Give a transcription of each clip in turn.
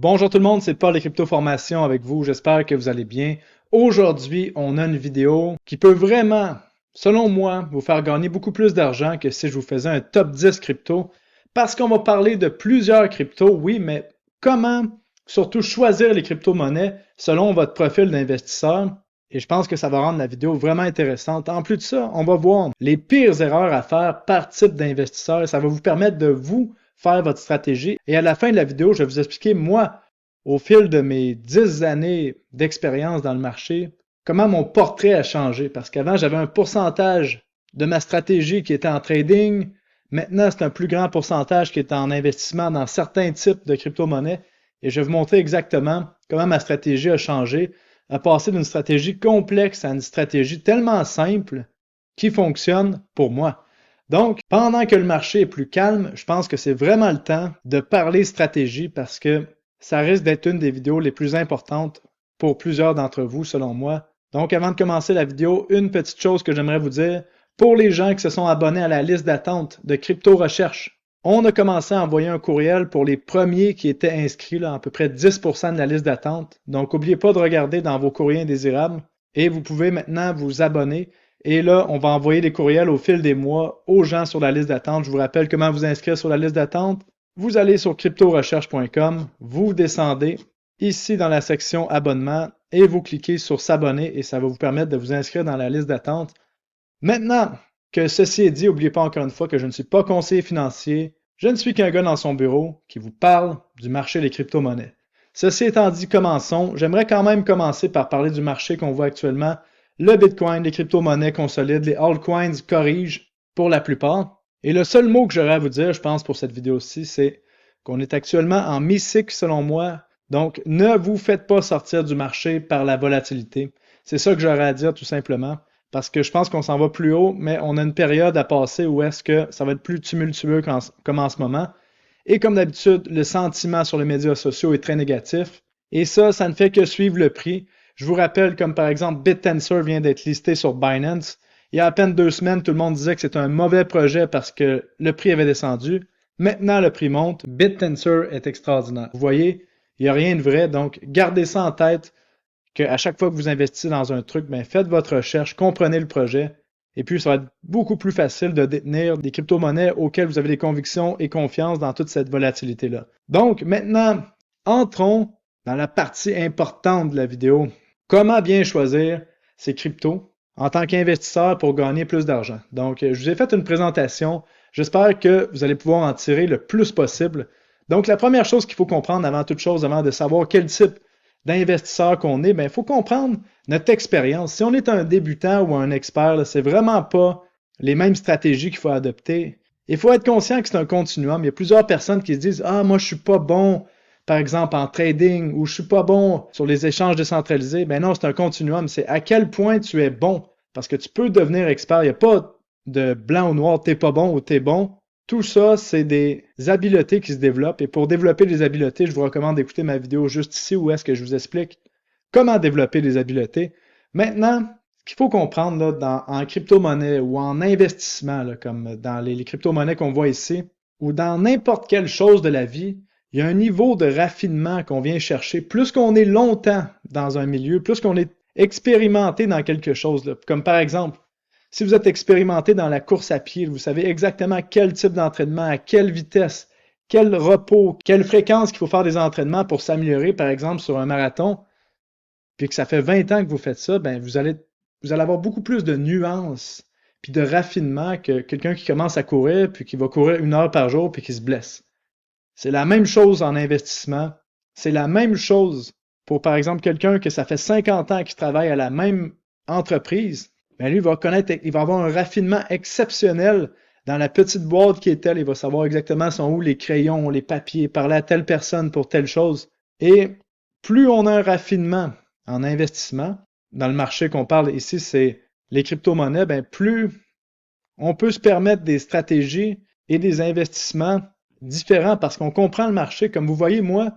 Bonjour tout le monde, c'est Paul de Crypto Formation avec vous. J'espère que vous allez bien. Aujourd'hui, on a une vidéo qui peut vraiment, selon moi, vous faire gagner beaucoup plus d'argent que si je vous faisais un top 10 crypto. Parce qu'on va parler de plusieurs cryptos, oui, mais comment surtout choisir les crypto-monnaies selon votre profil d'investisseur. Et je pense que ça va rendre la vidéo vraiment intéressante. En plus de ça, on va voir les pires erreurs à faire par type d'investisseur. Ça va vous permettre de vous faire votre stratégie. Et à la fin de la vidéo, je vais vous expliquer, moi, au fil de mes 10 années d'expérience dans le marché, comment mon portrait a changé. Parce qu'avant, j'avais un pourcentage de ma stratégie qui était en trading. Maintenant, c'est un plus grand pourcentage qui est en investissement dans certains types de crypto-monnaies. Et je vais vous montrer exactement comment ma stratégie a changé, à passer d'une stratégie complexe à une stratégie tellement simple qui fonctionne pour moi. Donc, pendant que le marché est plus calme, je pense que c'est vraiment le temps de parler stratégie parce que ça risque d'être une des vidéos les plus importantes pour plusieurs d'entre vous, selon moi. Donc, avant de commencer la vidéo, une petite chose que j'aimerais vous dire. Pour les gens qui se sont abonnés à la liste d'attente de Crypto Recherche, on a commencé à envoyer un courriel pour les premiers qui étaient inscrits, là, à peu près 10% de la liste d'attente. Donc, n'oubliez pas de regarder dans vos courriers indésirables et vous pouvez maintenant vous abonner. Et là, on va envoyer des courriels au fil des mois aux gens sur la liste d'attente. Je vous rappelle comment vous inscrire sur la liste d'attente. Vous allez sur cryptorecherche.com, vous descendez ici dans la section abonnement et vous cliquez sur s'abonner et ça va vous permettre de vous inscrire dans la liste d'attente. Maintenant que ceci est dit, n'oubliez pas encore une fois que je ne suis pas conseiller financier. Je ne suis qu'un gars dans son bureau qui vous parle du marché des crypto-monnaies. Ceci étant dit, commençons. J'aimerais quand même commencer par parler du marché qu'on voit actuellement. Le Bitcoin, les crypto-monnaies consolident, les altcoins corrigent pour la plupart. Et le seul mot que j'aurais à vous dire, je pense, pour cette vidéo-ci, c'est qu'on est actuellement en mi-cycle selon moi. Donc, ne vous faites pas sortir du marché par la volatilité. C'est ça que j'aurais à dire tout simplement. Parce que je pense qu'on s'en va plus haut, mais on a une période à passer où est-ce que ça va être plus tumultueux comme en ce moment. Et comme d'habitude, le sentiment sur les médias sociaux est très négatif. Et ça ne fait que suivre le prix. Je vous rappelle, comme par exemple, BitTensor vient d'être listé sur Binance. Il y a à peine 2 semaines, tout le monde disait que c'était un mauvais projet parce que le prix avait descendu. Maintenant, le prix monte. BitTensor est extraordinaire. Vous voyez, il n'y a rien de vrai. Donc, gardez ça en tête qu'à chaque fois que vous investissez dans un truc, ben, faites votre recherche, comprenez le projet. Et puis, ça va être beaucoup plus facile de détenir des crypto-monnaies auxquelles vous avez des convictions et confiance dans toute cette volatilité-là. Donc, maintenant, entrons dans la partie importante de la vidéo. Comment bien choisir ces cryptos en tant qu'investisseur pour gagner plus d'argent? Donc, je vous ai fait une présentation. J'espère que vous allez pouvoir en tirer le plus possible. Donc, la première chose qu'il faut comprendre avant toute chose, avant de savoir quel type d'investisseur qu'on est, il faut comprendre notre expérience. Si on est un débutant ou un expert, c'est vraiment pas les mêmes stratégies qu'il faut adopter. Il faut être conscient que c'est un continuum. Il y a plusieurs personnes qui se disent « Ah, moi, je suis pas bon, par exemple, en trading ou je suis pas bon sur les échanges décentralisés. » Ben non, c'est un continuum. C'est à quel point tu es bon. Parce que tu peux devenir expert. Il n'y a pas de blanc ou noir, t'es pas bon ou t'es bon. Tout ça, c'est des habiletés qui se développent. Et pour développer des habiletés, je vous recommande d'écouter ma vidéo juste ici où est-ce que je vous explique comment développer des habiletés. Maintenant, ce qu'il faut comprendre là, en crypto-monnaie ou en investissement, là, comme dans les crypto-monnaies qu'on voit ici, ou dans n'importe quelle chose de la vie, il y a un niveau de raffinement qu'on vient chercher. Plus qu'on est longtemps dans un milieu, plus qu'on est expérimenté dans quelque chose, là, comme par exemple, si vous êtes expérimenté dans la course à pied, vous savez exactement quel type d'entraînement, à quelle vitesse, quel repos, quelle fréquence qu'il faut faire des entraînements pour s'améliorer, par exemple, sur un marathon, puis que ça fait 20 ans que vous faites ça, ben vous allez avoir beaucoup plus de nuances puis de raffinement que quelqu'un qui commence à courir puis qui va courir 1 heure par jour puis qui se blesse. C'est la même chose en investissement. C'est la même chose pour, par exemple, quelqu'un que ça fait 50 ans qu'il travaille à la même entreprise. Ben lui, il va avoir un raffinement exceptionnel dans la petite boîte qui est telle. Il va savoir exactement sont où les crayons, les papiers, parler à telle personne pour telle chose. Et plus on a un raffinement en investissement, dans le marché qu'on parle ici, c'est les crypto-monnaies, ben plus on peut se permettre des stratégies et des investissements différents parce qu'on comprend le marché. Comme vous voyez, moi,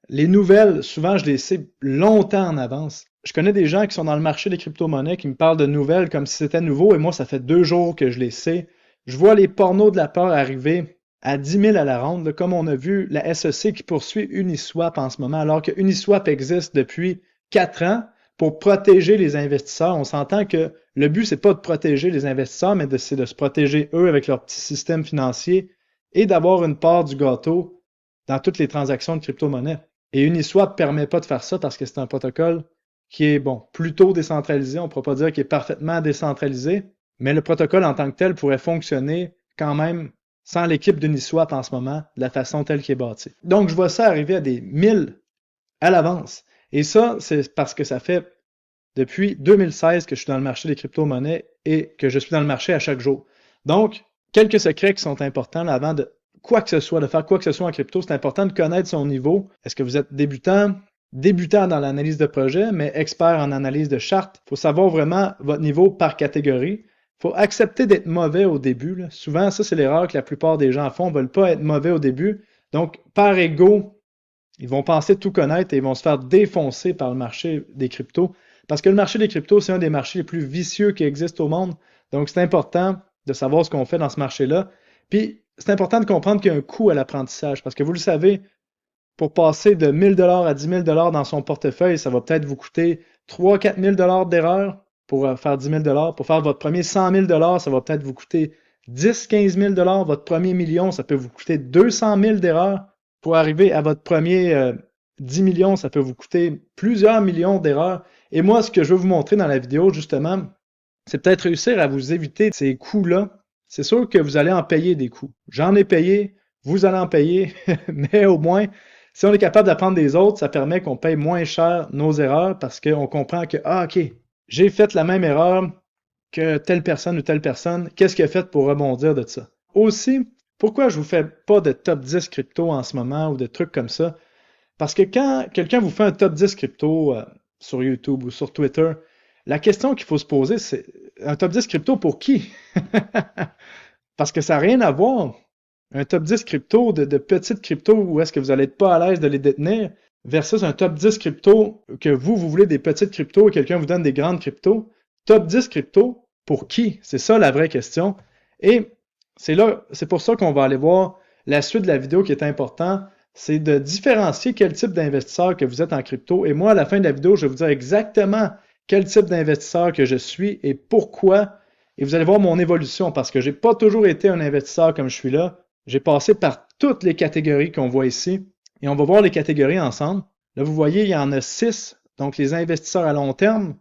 les nouvelles, souvent, je les sais longtemps en avance. Je connais des gens qui sont dans le marché des crypto-monnaies qui me parlent de nouvelles comme si c'était nouveau et moi, ça fait 2 jours que je les sais. Je vois les pornos de la peur arriver à 10 000 à la ronde, là, comme on a vu la SEC qui poursuit Uniswap en ce moment, alors que Uniswap existe depuis 4 ans pour protéger les investisseurs. On s'entend que le but, c'est pas de protéger les investisseurs, mais c'est de se protéger eux avec leur petit système financier et d'avoir une part du gâteau dans toutes les transactions de crypto-monnaie. Et Uniswap ne permet pas de faire ça parce que c'est un protocole qui est, bon, plutôt décentralisé. On ne pourra pas dire qu'il est parfaitement décentralisé, mais le protocole en tant que tel pourrait fonctionner quand même sans l'équipe d'Uniswap en ce moment, de la façon telle qu'il est bâti. Donc, je vois ça arriver à des 1000 à l'avance. Et ça, c'est parce que ça fait depuis 2016 que je suis dans le marché des crypto-monnaies et que je suis dans le marché à chaque jour. Donc, quelques secrets qui sont importants là, avant de quoi que ce soit, de faire quoi que ce soit en crypto, c'est important de connaître son niveau. Est-ce que vous êtes débutant? Débutant dans l'analyse de projet, mais expert en analyse de charte. Il faut savoir vraiment votre niveau par catégorie. Il faut accepter d'être mauvais au début. Là. Souvent, ça, c'est l'erreur que la plupart des gens font. Ils ne veulent pas être mauvais au début. Donc, par ego, ils vont penser tout connaître et ils vont se faire défoncer par le marché des cryptos. Parce que le marché des cryptos, c'est un des marchés les plus vicieux qui existent au monde. Donc, c'est important de savoir ce qu'on fait dans ce marché-là. Puis, c'est important de comprendre qu'il y a un coût à l'apprentissage. Parce que vous le savez, pour passer de 1000 $ à 10 000 $ dans son portefeuille, ça va peut-être vous coûter 3 000 à 4 000 $ d'erreur pour faire 10 000 $. Pour faire votre premier 100 000 $, ça va peut-être vous coûter 10 15 000 $. Votre premier million, ça peut vous coûter 200 000 d'erreurs. Pour arriver à votre premier 10 millions, ça peut vous coûter plusieurs millions d'erreurs. Et moi, ce que je veux vous montrer dans la vidéo, justement, c'est peut-être réussir à vous éviter ces coûts-là. C'est sûr que vous allez en payer des coûts. J'en ai payé, vous allez en payer, mais au moins, si on est capable d'apprendre des autres, ça permet qu'on paye moins cher nos erreurs parce qu'on comprend que, ah, OK, j'ai fait la même erreur que telle personne ou telle personne. Qu'est-ce qu'il a fait pour rebondir de ça? Aussi, pourquoi je vous fais pas de top 10 crypto en ce moment ou de trucs comme ça? Parce que quand quelqu'un vous fait un top 10 crypto sur YouTube ou sur Twitter, la question qu'il faut se poser, c'est un top 10 crypto pour qui? Parce que ça n'a rien à voir. Un top 10 crypto de petites cryptos où est-ce que vous n'allez être pas à l'aise de les détenir versus un top 10 crypto que vous voulez des petites cryptos et quelqu'un vous donne des grandes cryptos. Top 10 crypto pour qui? C'est ça la vraie question. Et c'est pour ça qu'on va aller voir la suite de la vidéo qui est important, c'est de différencier quel type d'investisseur que vous êtes en crypto. Et moi, à la fin de la vidéo, je vais vous dire exactement quel type d'investisseur que je suis et pourquoi. Et vous allez voir mon évolution parce que j'ai pas toujours été un investisseur comme je suis là. J'ai passé par toutes les catégories qu'on voit ici et on va voir les catégories ensemble. Là, vous voyez, il y en a 6. Donc, les investisseurs à long terme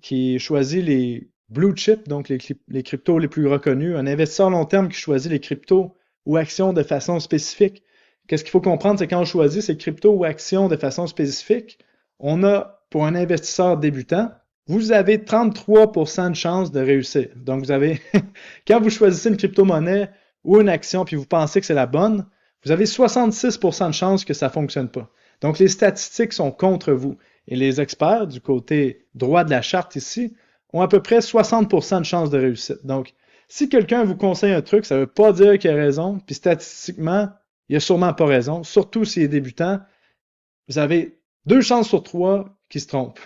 qui choisissent les blue chips, donc les cryptos les plus reconnus. Un investisseur à long terme qui choisit les cryptos ou actions de façon spécifique. Qu'est-ce qu'il faut comprendre, c'est quand on choisit ces cryptos ou actions de façon spécifique, on a, pour un investisseur débutant, vous avez 33% de chance de réussir. Donc, vous avez, quand vous choisissez une crypto-monnaie ou une action puis vous pensez que c'est la bonne, vous avez 66% de chance que ça ne fonctionne pas. Donc, les statistiques sont contre vous. Et les experts, du côté droit de la charte ici, ont à peu près 60% de chance de réussite. Donc, si quelqu'un vous conseille un truc, ça ne veut pas dire qu'il a raison, puis statistiquement, il n'a sûrement pas raison, surtout s'il est débutant. Vous avez 2 chances sur 3 qui se trompent.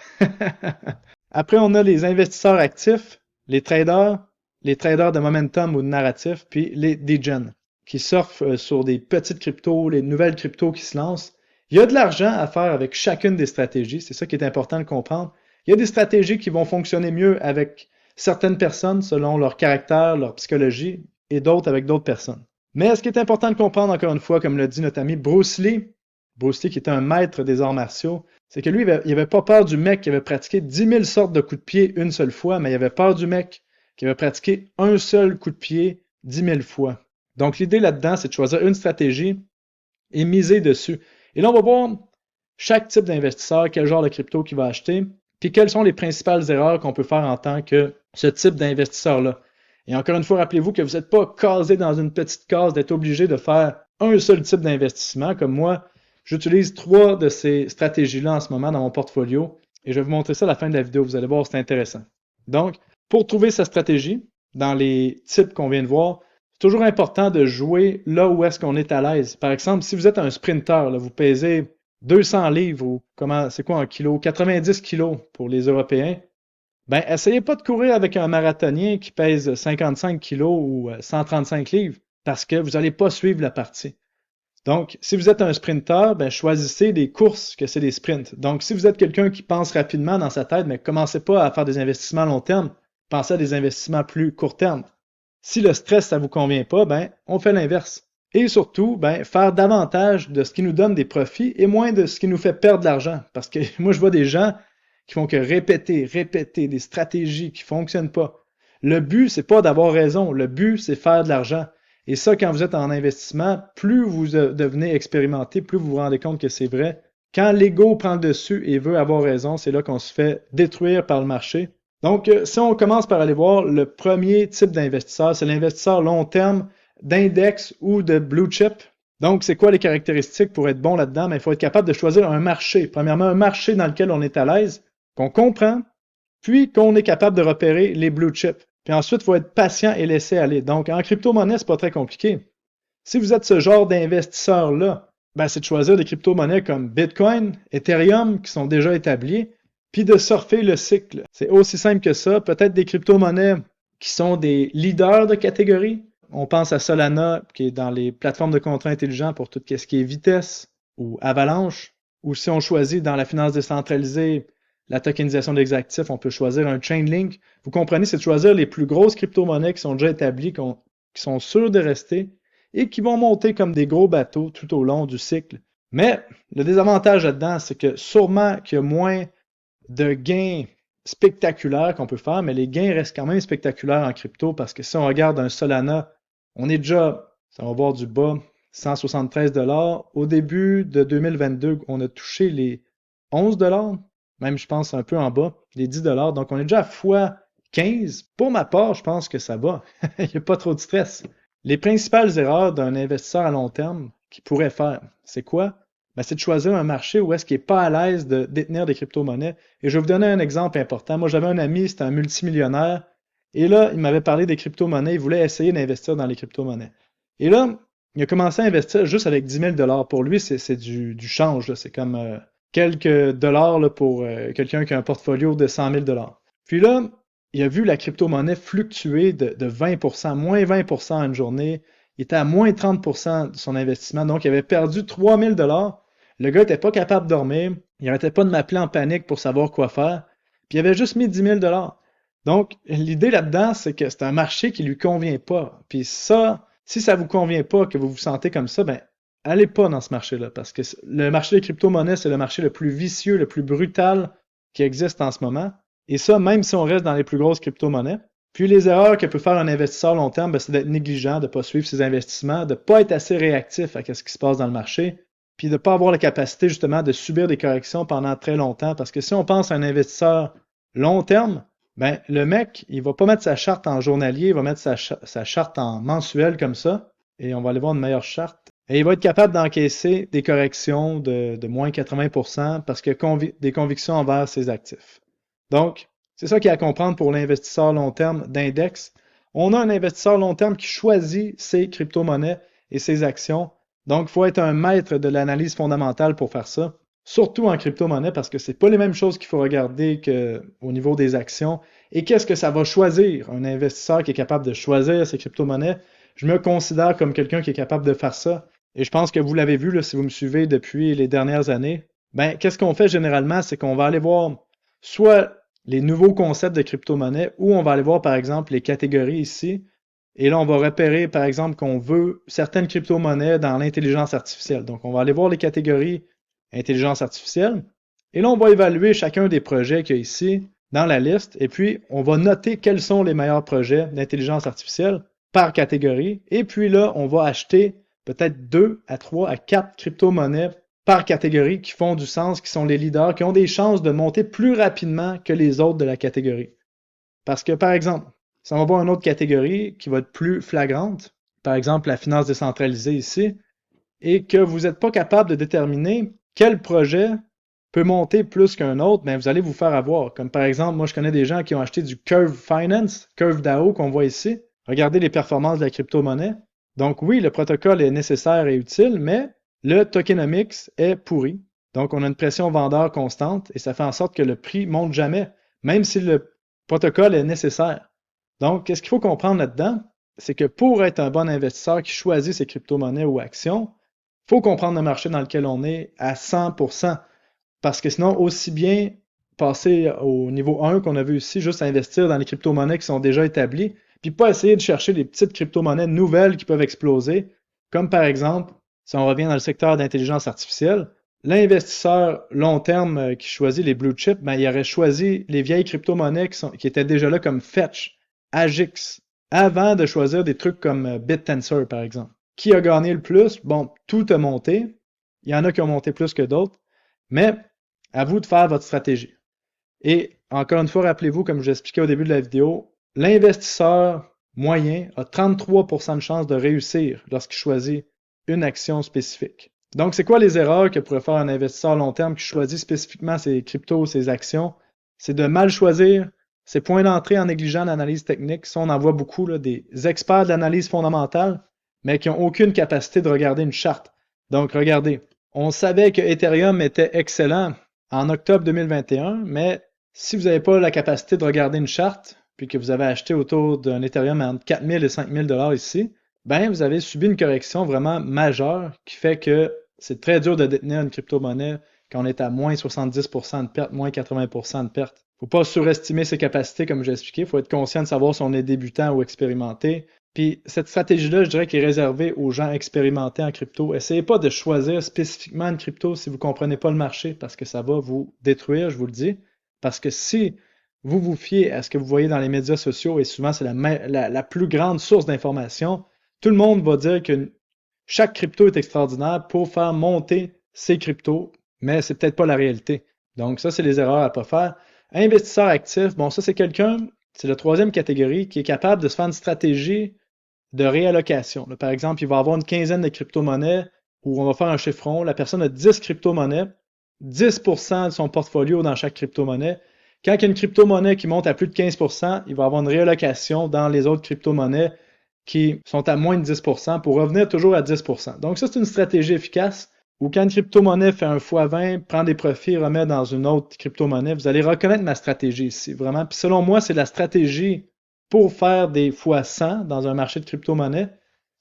Après, on a les investisseurs actifs, les traders de momentum ou de narratif, puis les degens, qui surfent sur des petites cryptos, les nouvelles cryptos qui se lancent. Il y a de l'argent à faire avec chacune des stratégies, c'est ça qui est important de comprendre. Il y a des stratégies qui vont fonctionner mieux avec certaines personnes selon leur caractère, leur psychologie, et d'autres avec d'autres personnes. Mais ce qui est important de comprendre, encore une fois, comme l'a dit notre ami Bruce Lee qui était un maître des arts martiaux, c'est que lui, il avait pas peur du mec qui avait pratiqué 10 000 sortes de coups de pied une seule fois, mais il avait peur du mec qui avait pratiqué un seul coup de pied 10 000 fois. Donc, l'idée là-dedans, c'est de choisir une stratégie et miser dessus. Et là, on va voir chaque type d'investisseur, quel genre de crypto qu'il va acheter, puis quelles sont les principales erreurs qu'on peut faire en tant que ce type d'investisseur-là. Et encore une fois, rappelez-vous que vous n'êtes pas casé dans une petite case d'être obligé de faire un seul type d'investissement. Comme moi, j'utilise 3 de ces stratégies-là en ce moment dans mon portfolio et je vais vous montrer ça à la fin de la vidéo. Vous allez voir, c'est intéressant. Donc, pour trouver sa stratégie dans les types qu'on vient de voir, c'est toujours important de jouer là où est-ce qu'on est à l'aise. Par exemple, si vous êtes un sprinter, là, vous pesez 200 livres ou c'est quoi un kilo? 90 kilos pour les Européens. Ben, essayez pas de courir avec un marathonien qui pèse 55 kilos ou 135 livres parce que vous n'allez pas suivre la partie. Donc, si vous êtes un sprinter, ben, choisissez des courses que c'est des sprints. Donc, si vous êtes quelqu'un qui pense rapidement dans sa tête, mais commencez pas à faire des investissements à long terme, pensez à des investissements plus court terme. Si le stress, ça vous convient pas, ben, on fait l'inverse. Et surtout, ben, faire davantage de ce qui nous donne des profits et moins de ce qui nous fait perdre de l'argent. Parce que moi, je vois des gens qui font que répéter des stratégies qui fonctionnent pas. Le but, c'est pas d'avoir raison. Le but, c'est faire de l'argent. Et ça, quand vous êtes en investissement, plus vous devenez expérimenté, plus vous vous rendez compte que c'est vrai. Quand l'ego prend le dessus et veut avoir raison, c'est là qu'on se fait détruire par le marché. Donc, si on commence par aller voir le premier type d'investisseur, c'est l'investisseur long terme d'index ou de blue chip. Donc, c'est quoi les caractéristiques pour être bon là-dedans? Mais il faut être capable de choisir un marché. Premièrement, un marché dans lequel on est à l'aise, qu'on comprend, puis qu'on est capable de repérer les blue chips. Puis ensuite, il faut être patient et laisser aller. Donc, en crypto-monnaie, c'est pas très compliqué. Si vous êtes ce genre d'investisseur-là, ben, c'est de choisir des crypto-monnaies comme Bitcoin, Ethereum, qui sont déjà établies, puis de surfer le cycle. C'est aussi simple que ça. Peut-être des crypto-monnaies qui sont des leaders de catégorie. On pense à Solana, qui est dans les plateformes de contrats intelligents pour tout ce qui est vitesse ou Avalanche. Ou si on choisit dans la finance décentralisée la tokenisation des actifs, on peut choisir un Chainlink. Vous comprenez, c'est de choisir les plus grosses crypto-monnaies qui sont déjà établies, qui sont sûres de rester et qui vont monter comme des gros bateaux tout au long du cycle. Mais le désavantage là-dedans, c'est que sûrement qu'il y a moins de gains spectaculaires qu'on peut faire, mais les gains restent quand même spectaculaires en crypto parce que si on regarde un Solana, on est déjà, ça va voir du bas, 173 $. Au début de 2022, on a touché les 11 $, même je pense un peu en bas, les 10 $. Donc on est déjà à fois 15. Pour ma part, je pense que ça va. Il n'y a pas trop de stress. Les principales erreurs d'un investisseur à long terme qu'il pourrait faire, c'est quoi? Ben, c'est de choisir un marché où est-ce qu'il n'est pas à l'aise de détenir des crypto-monnaies. Et je vais vous donner un exemple important. Moi, j'avais un ami, c'était un multimillionnaire, et là, il m'avait parlé des crypto-monnaies, il voulait essayer d'investir dans les crypto-monnaies. Et là, il a commencé à investir juste avec 10 000 $. Pour lui, c'est du change. C'est comme quelques dollars là, pour quelqu'un qui a un portfolio de 100 000 $. Puis là, il a vu la crypto-monnaie fluctuer de 20%, moins 20% en une journée. Il était à moins 30% de son investissement, donc il avait perdu 3 000 $. Le gars n'était pas capable de dormir, il n'arrêtait pas de m'appeler en panique pour savoir quoi faire, puis il avait juste mis 10 000 $. Donc, l'idée là-dedans, c'est que c'est un marché qui lui convient pas. Puis ça, si ça vous convient pas, que vous vous sentez comme ça, ben, allez pas dans ce marché-là, parce que le marché des crypto-monnaies, c'est le marché le plus vicieux, le plus brutal qui existe en ce moment. Et ça, même si on reste dans les plus grosses crypto-monnaies. Puis les erreurs que peut faire un investisseur long terme, ben, c'est d'être négligent, de ne pas suivre ses investissements, de ne pas être assez réactif à ce qui se passe dans le marché, puis de ne pas avoir la capacité justement de subir des corrections pendant très longtemps. Parce que si on pense à un investisseur long terme, ben, le mec, il va pas mettre sa charte en journalier, il va mettre sa charte en mensuel comme ça, et on va aller voir une meilleure charte. Et il va être capable d'encaisser des corrections de moins 80% parce qu'il a des convictions envers ses actifs. Donc, c'est ça qu'il y a à comprendre pour l'investisseur long terme d'index. On a un investisseur long terme qui choisit ses crypto-monnaies et ses actions. Donc, il faut être un maître de l'analyse fondamentale pour faire ça. Surtout en crypto-monnaie parce que c'est pas les mêmes choses qu'il faut regarder qu'au niveau des actions. Et qu'est-ce que ça va choisir? Un investisseur qui est capable de choisir ses crypto-monnaies, je me considère comme quelqu'un qui est capable de faire ça. Et je pense que vous l'avez vu là, si vous me suivez depuis les dernières années. Ben, qu'est-ce qu'on fait généralement? C'est qu'on va aller voir soit les nouveaux concepts de crypto-monnaie ou on va aller voir par exemple les catégories ici. Et là, on va repérer par exemple qu'on veut certaines crypto-monnaies dans l'intelligence artificielle. Donc, on va aller voir les catégories intelligence artificielle. Et là, on va évaluer chacun des projets qu'il y a ici dans la liste. Et puis, on va noter quels sont les meilleurs projets d'intelligence artificielle par catégorie. Et puis là, on va acheter peut-être 2 à 3 à 4 crypto-monnaies par catégorie qui font du sens, qui sont les leaders, qui ont des chances de monter plus rapidement que les autres de la catégorie. Parce que, par exemple, si on va voir une autre catégorie qui va être plus flagrante, par exemple la finance décentralisée ici, et que vous n'êtes pas capable de déterminer quel projet peut monter plus qu'un autre, ben vous allez vous faire avoir. Comme par exemple, moi je connais des gens qui ont acheté du Curve Finance, Curve DAO qu'on voit ici. Regardez les performances de la crypto-monnaie. Donc oui, le protocole est nécessaire et utile, mais le tokenomics est pourri. Donc on a une pression vendeur constante et ça fait en sorte que le prix monte jamais, même si le protocole est nécessaire. Donc, qu'est-ce qu'il faut comprendre là-dedans? c'est que pour être un bon investisseur qui choisit ses crypto-monnaies ou actions, il faut comprendre le marché dans lequel on est à 100%. Parce que sinon, aussi bien passer au niveau 1 qu'on a vu ici, juste investir dans les crypto-monnaies qui sont déjà établies, puis pas essayer de chercher des petites crypto-monnaies nouvelles qui peuvent exploser, comme par exemple, si on revient dans le secteur d'intelligence artificielle, l'investisseur long terme qui choisit les blue chips, ben, il aurait choisi les vieilles crypto-monnaies qui étaient déjà là comme Fetch, Agix, avant de choisir des trucs comme BitTensor, par exemple. Qui a gagné le plus? Bon, tout a monté. Il y en a qui ont monté plus que d'autres. Mais à vous de faire votre stratégie. Et encore une fois, rappelez-vous, comme je vous expliquais au début de la vidéo, l'investisseur moyen a 33% de chances de réussir lorsqu'il choisit une action spécifique. Donc, c'est quoi les erreurs que pourrait faire un investisseur à long terme qui choisit spécifiquement ses cryptos, ses actions? C'est de mal choisir ses points d'entrée en négligeant l'analyse technique. Ça, on en voit beaucoup, là, des experts de l'analyse fondamentale, mais qui n'ont aucune capacité de regarder une charte. Donc, regardez, on savait que Ethereum était excellent en octobre 2021, mais si vous n'avez pas la capacité de regarder une charte, puis que vous avez acheté autour d'un Ethereum entre 4 000 et 5 000 $ ici, ben vous avez subi une correction vraiment majeure qui fait que c'est très dur de détenir une crypto-monnaie quand on est à moins 70% de perte, moins 80% de perte. Faut pas surestimer ses capacités, comme j'ai expliqué. Il faut être conscient de savoir si on est débutant ou expérimenté. Puis cette stratégie-là, je dirais qu'elle est réservée aux gens expérimentés en crypto. Essayez pas de choisir spécifiquement une crypto si vous ne comprenez pas le marché, parce que ça va vous détruire, je vous le dis. Parce que si vous vous fiez à ce que vous voyez dans les médias sociaux, et souvent c'est la plus grande source d'information, tout le monde va dire que chaque crypto est extraordinaire pour faire monter ses cryptos, mais c'est peut-être pas la réalité. Donc ça, c'est les erreurs à ne pas faire. Investisseur actif, bon, ça c'est quelqu'un, c'est la troisième catégorie, qui est capable de se faire une stratégie de réallocation. Là, par exemple, il va avoir une quinzaine de crypto-monnaies où on va faire un chiffron. La personne a 10 crypto-monnaies, 10% de son portfolio dans chaque crypto-monnaie. Quand il y a une crypto-monnaie qui monte à plus de 15%, il va avoir une réallocation dans les autres crypto-monnaies qui sont à moins de 10% pour revenir toujours à 10%. Donc ça, c'est une stratégie efficace où quand une crypto-monnaie fait un x20, prend des profits, remet dans une autre crypto-monnaie, vous allez reconnaître ma stratégie ici, vraiment. Puis selon moi, c'est la stratégie pour faire des x100 dans un marché de crypto-monnaie.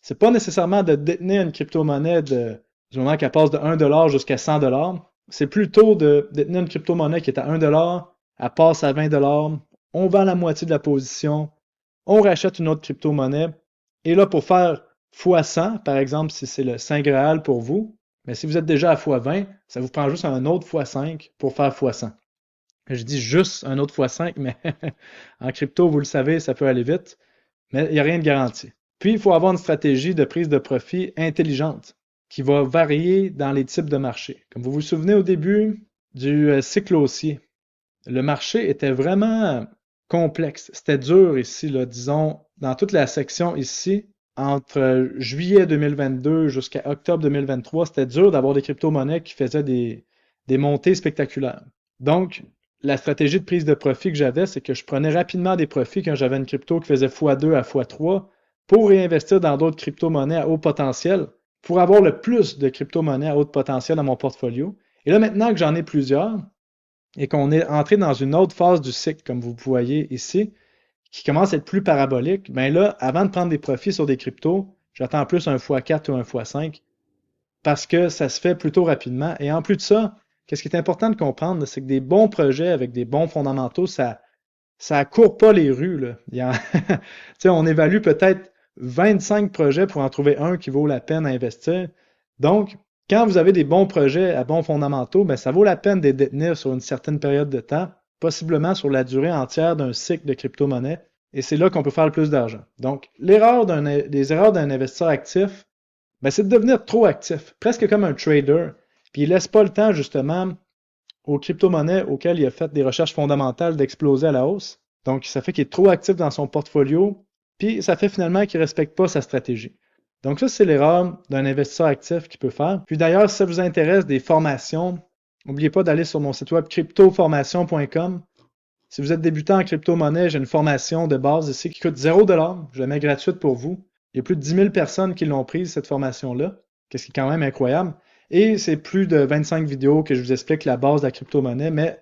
C'est pas nécessairement de détenir une crypto-monnaie du moment qu'elle passe de 1$ jusqu'à 100$. C'est plutôt de détenir une crypto-monnaie qui est à 1$, elle passe à 20$, on vend la moitié de la position, on rachète une autre crypto-monnaie, et là, pour faire x100, par exemple, si c'est le Saint Graal pour vous, mais si vous êtes déjà à x20, ça vous prend juste un autre x5 pour faire x100. Je dis juste un autre x5, mais en crypto, vous le savez, ça peut aller vite, mais il n'y a rien de garanti. Puis, il faut avoir une stratégie de prise de profit intelligente qui va varier dans les types de marchés. Comme vous vous souvenez au début du cycle haussier, le marché était vraiment complexe. C'était dur ici, là, disons, dans toute la section ici, entre juillet 2022 jusqu'à octobre 2023, c'était dur d'avoir des crypto-monnaies qui faisaient des montées spectaculaires. Donc, la stratégie de prise de profit que j'avais, c'est que je prenais rapidement des profits quand j'avais une crypto qui faisait x2 à x3 pour réinvestir dans d'autres crypto-monnaies à haut potentiel pour avoir le plus de crypto-monnaies à haut potentiel dans mon portfolio. Et là, maintenant que j'en ai plusieurs et qu'on est entré dans une autre phase du cycle, comme vous voyez ici, qui commence à être plus parabolique, bien là, avant de prendre des profits sur des cryptos, j'attends plus un x4 ou un x5 parce que ça se fait plutôt rapidement. Et en plus de ça, qu'est-ce qui est important de comprendre, c'est que des bons projets avec des bons fondamentaux, ça court pas les rues. Là. On évalue peut-être 25 projets pour en trouver un qui vaut la peine à investir. Donc, quand vous avez des bons projets à bons fondamentaux, ben, ça vaut la peine de les détenir sur une certaine période de temps, possiblement sur la durée entière d'un cycle de crypto-monnaie. Et c'est là qu'on peut faire le plus d'argent. Donc, des erreurs d'un investisseur actif, ben, c'est de devenir trop actif, presque comme un trader. Puis il laisse pas le temps, justement, aux crypto-monnaies auxquelles il a fait des recherches fondamentales d'exploser à la hausse. Donc, ça fait qu'il est trop actif dans son portfolio, puis ça fait finalement qu'il ne respecte pas sa stratégie. Donc, ça, c'est l'erreur d'un investisseur actif qui peut faire. Puis d'ailleurs, si ça vous intéresse des formations, n'oubliez pas d'aller sur mon site web cryptoformation.com. Si vous êtes débutant en crypto-monnaie, j'ai une formation de base ici qui coûte 0$. Je la mets gratuite pour vous. Il y a plus de 10 000 personnes qui l'ont prise, cette formation-là, ce qui est quand même incroyable. Et c'est plus de 25 vidéos que je vous explique la base de la crypto-monnaie, mais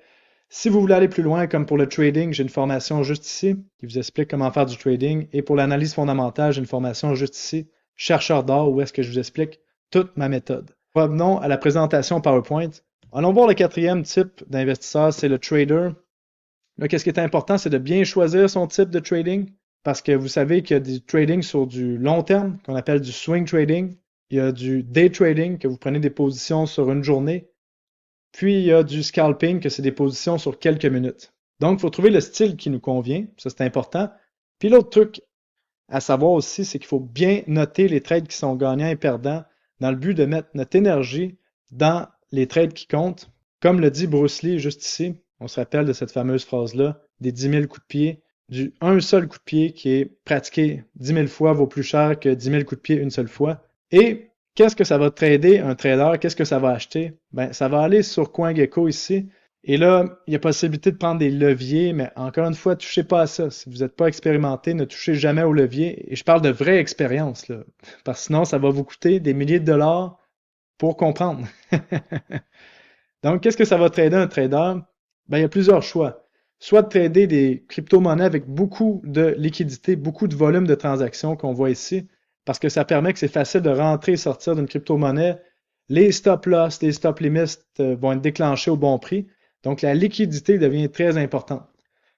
Si vous voulez aller plus loin, comme pour le trading, j'ai une formation juste ici qui vous explique comment faire du trading. Et pour l'analyse fondamentale, j'ai une formation juste ici, chercheur d'or, où est-ce que je vous explique toute ma méthode. Revenons à la présentation PowerPoint. Allons voir le quatrième type d'investisseur, c'est le trader. Là, qu'est-ce qui est important, c'est de bien choisir son type de trading parce que vous savez qu'il y a du trading sur du long terme, qu'on appelle du swing trading. Il y a du day trading, que vous prenez des positions sur une journée. Puis, il y a du scalping, que c'est des positions sur quelques minutes. Donc, il faut trouver le style qui nous convient. Ça, c'est important. Puis, l'autre truc à savoir aussi, c'est qu'il faut bien noter les trades qui sont gagnants et perdants dans le but de mettre notre énergie dans les trades qui comptent. Comme le dit Bruce Lee juste ici, on se rappelle de cette fameuse phrase-là, des 10 000 coups de pied. Un seul coup de pied qui est pratiqué 10 000 fois vaut plus cher que 10 000 coups de pied une seule fois. Et qu'est-ce que ça va trader un trader? Qu'est-ce que ça va acheter? Ben, ça va aller sur CoinGecko ici. Et là, il y a possibilité de prendre des leviers, mais encore une fois, touchez pas à ça. Si vous n'êtes pas expérimenté, ne touchez jamais au levier. Et je parle de vraie expérience, là. Parce que sinon, ça va vous coûter des milliers de dollars pour comprendre. Donc, qu'est-ce que ça va trader un trader? Ben, il y a plusieurs choix. Soit de trader des crypto-monnaies avec beaucoup de liquidité, beaucoup de volume de transactions qu'on voit ici, parce que ça permet que c'est facile de rentrer et sortir d'une crypto-monnaie. Les stop-loss, les stop-limits vont être déclenchés au bon prix. Donc, la liquidité devient très importante.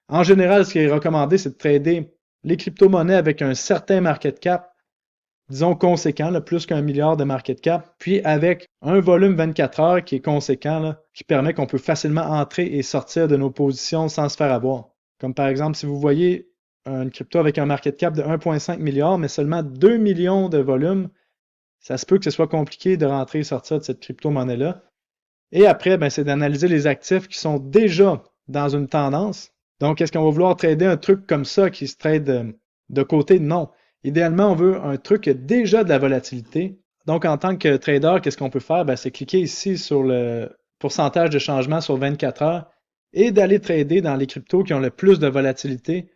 En général, ce qui est recommandé, c'est de trader les crypto-monnaies avec un certain market cap, disons conséquent, là, plus qu'1 milliard de market cap, puis avec un volume 24 heures qui est conséquent, là, qui permet qu'on peut facilement entrer et sortir de nos positions sans se faire avoir. Comme par exemple, si vous voyez une crypto avec un market cap de 1,5 milliard, mais seulement 2 millions de volume, ça se peut que ce soit compliqué de rentrer et sortir de cette crypto-monnaie-là. Et après, ben, c'est d'analyser les actifs qui sont déjà dans une tendance. Donc, est-ce qu'on va vouloir trader un truc comme ça qui se trade de côté? Non. Idéalement, on veut un truc qui a déjà de la volatilité. Donc, en tant que trader, qu'est-ce qu'on peut faire? Ben, c'est cliquer ici sur le pourcentage de changement sur 24 heures et d'aller trader dans les cryptos qui ont le plus de volatilité.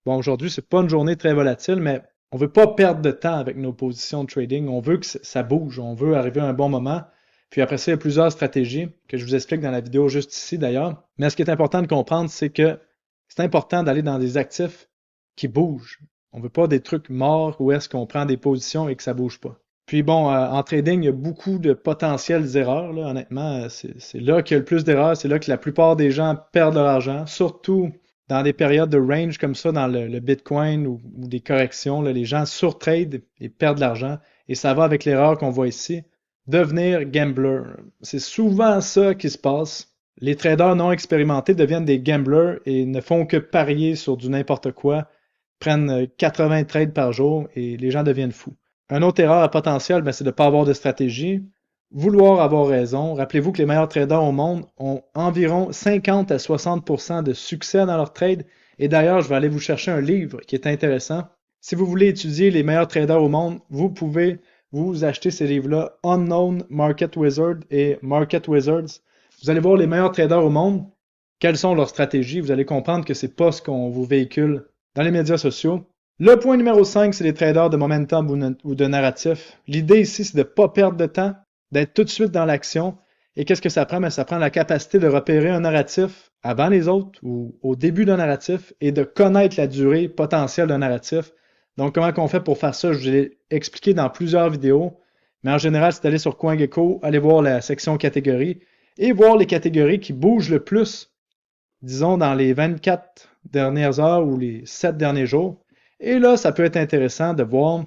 Bon, aujourd'hui, c'est pas une journée très volatile, mais on veut pas perdre de temps avec nos positions de trading. On veut que ça bouge. On veut arriver à un bon moment. Puis après ça, il y a plusieurs stratégies que je vous explique dans la vidéo juste ici d'ailleurs. Mais ce qui est important de comprendre, c'est que c'est important d'aller dans des actifs qui bougent. On ne veut pas des trucs morts où est-ce qu'on prend des positions et que ça ne bouge pas. Puis bon, en trading, il y a beaucoup de potentielles erreurs. Là, honnêtement, c'est là qu'il y a le plus d'erreurs. C'est là que la plupart des gens perdent leur argent, surtout dans des périodes de range comme ça, dans le Bitcoin ou des corrections. Là, les gens surtradent et perdent de l'argent. Et ça va avec l'erreur qu'on voit ici. Devenir gambler. C'est souvent ça qui se passe. Les traders non expérimentés deviennent des gamblers et ne font que parier sur du n'importe quoi, prennent 80 trades par jour et les gens deviennent fous. Une autre erreur à potentiel, ben, c'est de ne pas avoir de stratégie, vouloir avoir raison. Rappelez-vous que les meilleurs traders au monde ont environ 50 à 60% de succès dans leur trade. Et d'ailleurs, je vais aller vous chercher un livre qui est intéressant. Si vous voulez étudier les meilleurs traders au monde, vous pouvez vous achetez ces livres-là, Unknown Market Wizard et Market Wizards. Vous allez voir les meilleurs traders au monde, quelles sont leurs stratégies. Vous allez comprendre que c'est pas ce qu'on vous véhicule dans les médias sociaux. Le point numéro 5, c'est les traders de momentum ou de narratif. L'idée ici, c'est de ne pas perdre de temps, d'être tout de suite dans l'action. Et qu'est-ce que ça prend? Ça prend la capacité de repérer un narratif avant les autres ou au début d'un narratif et de connaître la durée potentielle d'un narratif. Donc, comment on fait pour faire ça? Je vous l'ai expliqué dans plusieurs vidéos, mais en général, c'est d'aller sur CoinGecko, aller voir la section catégories et voir les catégories qui bougent le plus, disons, dans les 24 dernières heures ou les 7 derniers jours. Et là, ça peut être intéressant de voir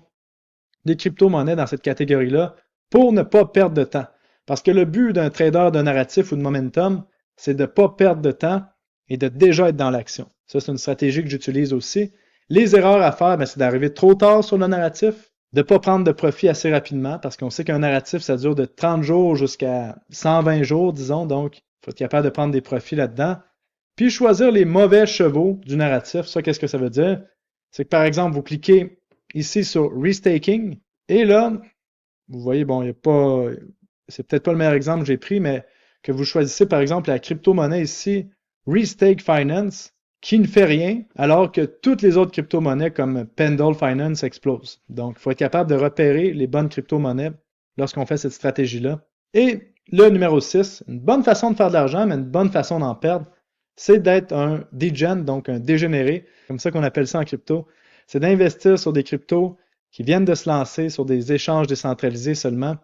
des crypto-monnaies dans cette catégorie-là pour ne pas perdre de temps. Parce que le but d'un trader de narratif ou de momentum, c'est de ne pas perdre de temps et de déjà être dans l'action. Ça, c'est une stratégie que j'utilise aussi. Les erreurs à faire, c'est d'arriver trop tard sur le narratif, de ne pas prendre de profit assez rapidement, parce qu'on sait qu'un narratif, ça dure de 30 jours jusqu'à 120 jours, disons, donc il faut être capable de prendre des profits là-dedans. Puis choisir les mauvais chevaux du narratif. Ça, qu'est-ce que ça veut dire? C'est que, par exemple, vous cliquez ici sur Restaking, et là, vous voyez, bon, il n'y a pas... C'est peut-être pas le meilleur exemple que j'ai pris, mais que vous choisissez, par exemple, la crypto-monnaie ici, Restake Finance, qui ne fait rien, alors que toutes les autres crypto-monnaies comme Pendle Finance explosent. Donc, il faut être capable de repérer les bonnes crypto-monnaies lorsqu'on fait cette stratégie-là. Et le numéro 6, une bonne façon de faire de l'argent, mais une bonne façon d'en perdre, c'est d'être un degen, donc un dégénéré, comme ça qu'on appelle ça en crypto. C'est d'investir sur des cryptos qui viennent de se lancer sur des échanges décentralisés seulement.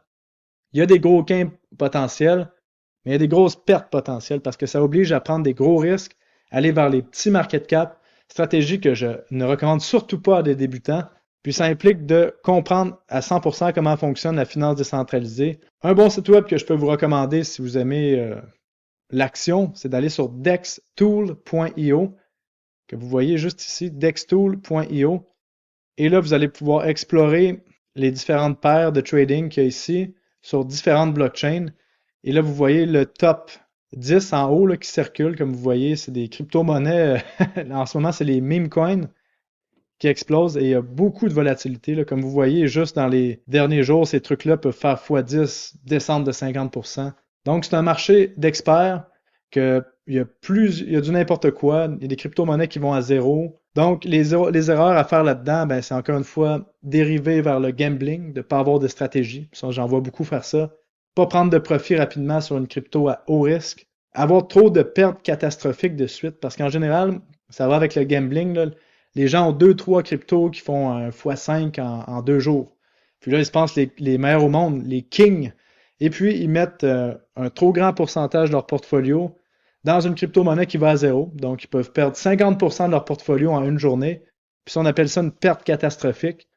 Il y a des gros gains potentiels, mais il y a des grosses pertes potentielles parce que ça oblige à prendre des gros risques, aller vers les petits market cap, stratégie que je ne recommande surtout pas à des débutants. Puis ça implique de comprendre à 100% comment fonctionne la finance décentralisée. Un bon site web que je peux vous recommander si vous aimez l'action, c'est d'aller sur dextool.io, que vous voyez juste ici, dextool.io. Et là, vous allez pouvoir explorer les différentes paires de trading qu'il y a ici sur différentes blockchains. Et là, vous voyez le top 10 en haut là, qui circule. Comme vous voyez, c'est des crypto-monnaies. En ce moment, c'est les meme coins qui explosent et il y a beaucoup de volatilité. Là. Comme vous voyez, juste dans les derniers jours, ces trucs-là peuvent faire x10, descendre de 50%. Donc, c'est un marché d'experts que il y a du n'importe quoi. Il y a des crypto-monnaies qui vont à zéro. Donc, les erreurs à faire là-dedans, ben, c'est encore une fois dériver vers le gambling, de ne pas avoir de stratégie. J'en vois beaucoup faire ça. Pas prendre de profit rapidement sur une crypto à haut risque. Avoir trop de pertes catastrophiques de suite, parce qu'en général, ça va avec le gambling, là, les gens ont 2-3 cryptos qui font un x5 en 2 jours. Puis là, ils se pensent les meilleurs au monde, les kings. Et puis, ils mettent un trop grand pourcentage de leur portfolio dans une crypto-monnaie qui va à zéro. Donc, ils peuvent perdre 50% de leur portfolio en une journée. Puis ça, on appelle ça une perte catastrophique.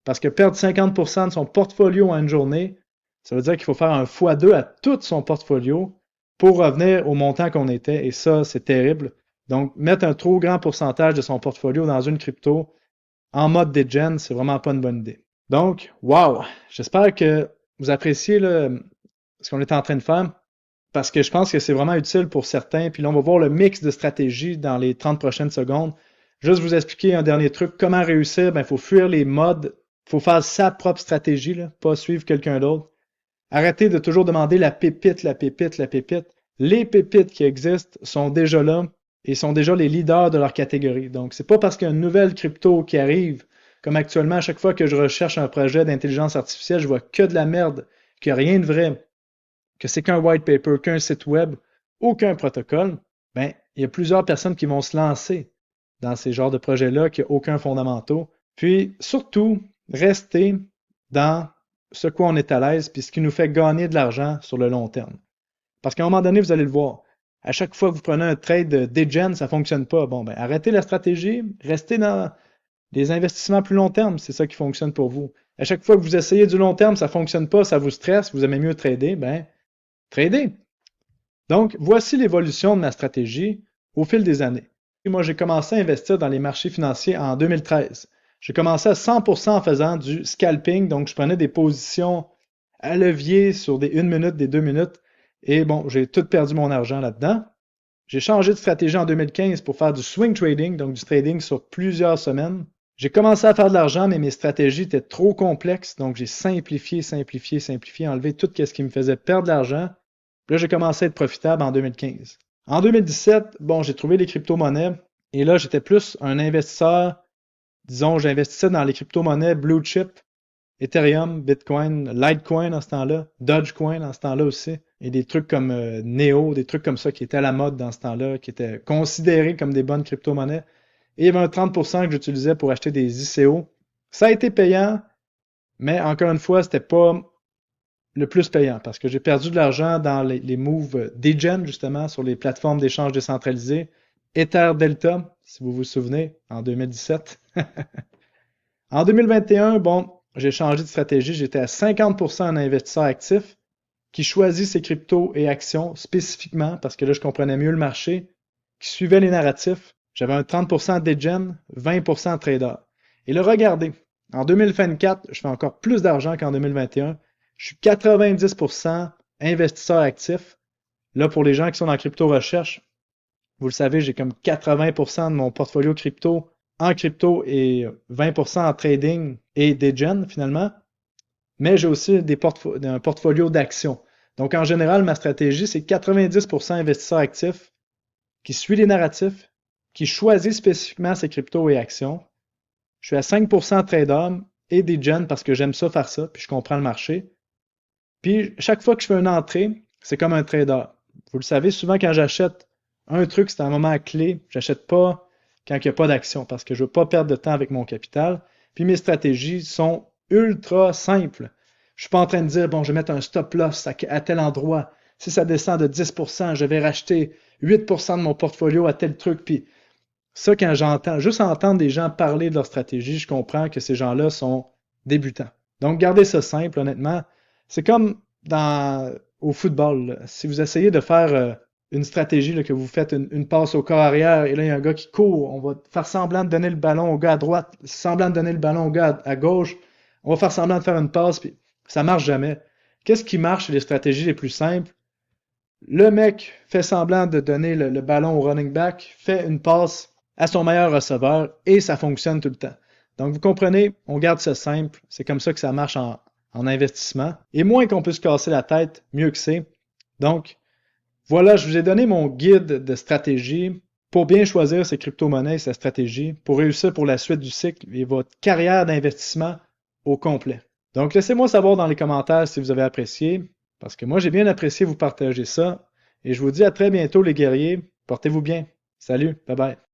Parce que perdre 50% de son portfolio en une journée, ça veut dire qu'il faut faire un x2 à tout son portfolio pour revenir au montant qu'on était. Et ça, c'est terrible. Donc, mettre un trop grand pourcentage de son portfolio dans une crypto en mode degen, c'est vraiment pas une bonne idée. Donc, wow! J'espère que vous appréciez là, ce qu'on est en train de faire parce que je pense que c'est vraiment utile pour certains. Puis là, on va voir le mix de stratégies dans les 30 prochaines secondes. Juste vous expliquer un dernier truc. Comment réussir? Ben, il faut fuir les modes. Il faut faire sa propre stratégie, là, pas suivre quelqu'un d'autre. Arrêtez de toujours demander la pépite, la pépite, la pépite. Les pépites qui existent sont déjà là et sont déjà les leaders de leur catégorie. Donc, c'est pas parce qu'il y a une nouvelle crypto qui arrive, comme actuellement, à chaque fois que je recherche un projet d'intelligence artificielle, je vois que de la merde, qu'il n'y a rien de vrai, que c'est qu'un white paper, qu'un site web, aucun protocole. Ben, il y a plusieurs personnes qui vont se lancer dans ces genres de projets-là qui n'ont aucun fondamentaux. Puis, surtout, restez dans ce quoi on est à l'aise, puis ce qui nous fait gagner de l'argent sur le long terme. Parce qu'à un moment donné, vous allez le voir. À chaque fois que vous prenez un trade degen, ça ne fonctionne pas. Bon, ben, arrêtez la stratégie, restez dans les investissements plus long terme, c'est ça qui fonctionne pour vous. À chaque fois que vous essayez du long terme, ça ne fonctionne pas, ça vous stresse, vous aimez mieux trader, ben, tradez. Donc, voici l'évolution de ma stratégie au fil des années. Et moi, j'ai commencé à investir dans les marchés financiers en 2013. J'ai commencé à 100% en faisant du scalping, donc je prenais des positions à levier sur des 1 minute, des 2 minutes, et bon, j'ai tout perdu mon argent là-dedans. J'ai changé de stratégie en 2015 pour faire du swing trading, donc du trading sur plusieurs semaines. J'ai commencé à faire de l'argent, mais mes stratégies étaient trop complexes, donc j'ai simplifié, simplifié, simplifié, enlevé tout ce qui me faisait perdre de l'argent. Puis là, j'ai commencé à être profitable en 2015. En 2017, bon, j'ai trouvé les crypto-monnaies, et là, j'étais plus un investisseur, disons, j'investissais dans les crypto-monnaies blue chip, Ethereum, Bitcoin, Litecoin en ce temps-là, Dogecoin en ce temps-là aussi, et des trucs comme Neo, des trucs comme ça qui étaient à la mode dans ce temps-là, qui étaient considérés comme des bonnes crypto-monnaies. Et il y avait un 30% que j'utilisais pour acheter des ICO. Ça a été payant, mais encore une fois, c'était pas le plus payant parce que j'ai perdu de l'argent dans les moves degen, justement, sur les plateformes d'échange décentralisées. Ether Delta, si vous vous souvenez, en 2017. En 2021, bon, j'ai changé de stratégie. J'étais à 50% un investisseur actif qui choisit ses cryptos et actions spécifiquement parce que là, je comprenais mieux le marché, qui suivait les narratifs. J'avais un 30% degen, 20% trader. Et là, regardez, en 2024, je fais encore plus d'argent qu'en 2021. Je suis 90% investisseur actif. Là, pour les gens qui sont en crypto-recherche, vous le savez, j'ai comme 80% de mon portfolio crypto en crypto et 20% en trading et degen finalement. Mais j'ai aussi un portfolio d'actions. Donc, en général, ma stratégie, c'est 90% investisseur actif qui suit les narratifs, qui choisit spécifiquement ses cryptos et actions. Je suis à 5% trader et degen parce que j'aime ça faire ça, puis je comprends le marché. Puis, chaque fois que je fais une entrée, c'est comme un trader. Vous le savez, souvent quand j'achète un truc, c'est un moment clé. J'achète pas quand il n'y a pas d'action parce que je veux pas perdre de temps avec mon capital. Puis mes stratégies sont ultra simples. Je suis pas en train de dire, bon, je vais mettre un stop loss à tel endroit. Si ça descend de 10%, je vais racheter 8% de mon portfolio à tel truc. Puis ça, quand j'entends, juste entendre des gens parler de leur stratégie, je comprends que ces gens-là sont débutants. Donc, gardez ça simple, honnêtement. C'est comme au football, là. Si vous essayez de faire une stratégie, là, que vous faites une passe au corps arrière, et là, il y a un gars qui court, on va faire semblant de donner le ballon au gars à droite, semblant de donner le ballon au gars à gauche, on va faire semblant de faire une passe, puis ça marche jamais. Qu'est-ce qui marche chez les stratégies les plus simples? Le mec fait semblant de donner le ballon au running back, fait une passe à son meilleur receveur et ça fonctionne tout le temps. Donc, vous comprenez, on garde ça simple. C'est comme ça que ça marche en investissement. Et moins qu'on peut se casser la tête, mieux que c'est. Donc, voilà, je vous ai donné mon guide de stratégie pour bien choisir ses crypto-monnaies et sa stratégie pour réussir pour la suite du cycle et votre carrière d'investissement au complet. Donc, laissez-moi savoir dans les commentaires si vous avez apprécié, parce que moi, j'ai bien apprécié vous partager ça. Et je vous dis à très bientôt, les guerriers. Portez-vous bien. Salut, bye bye.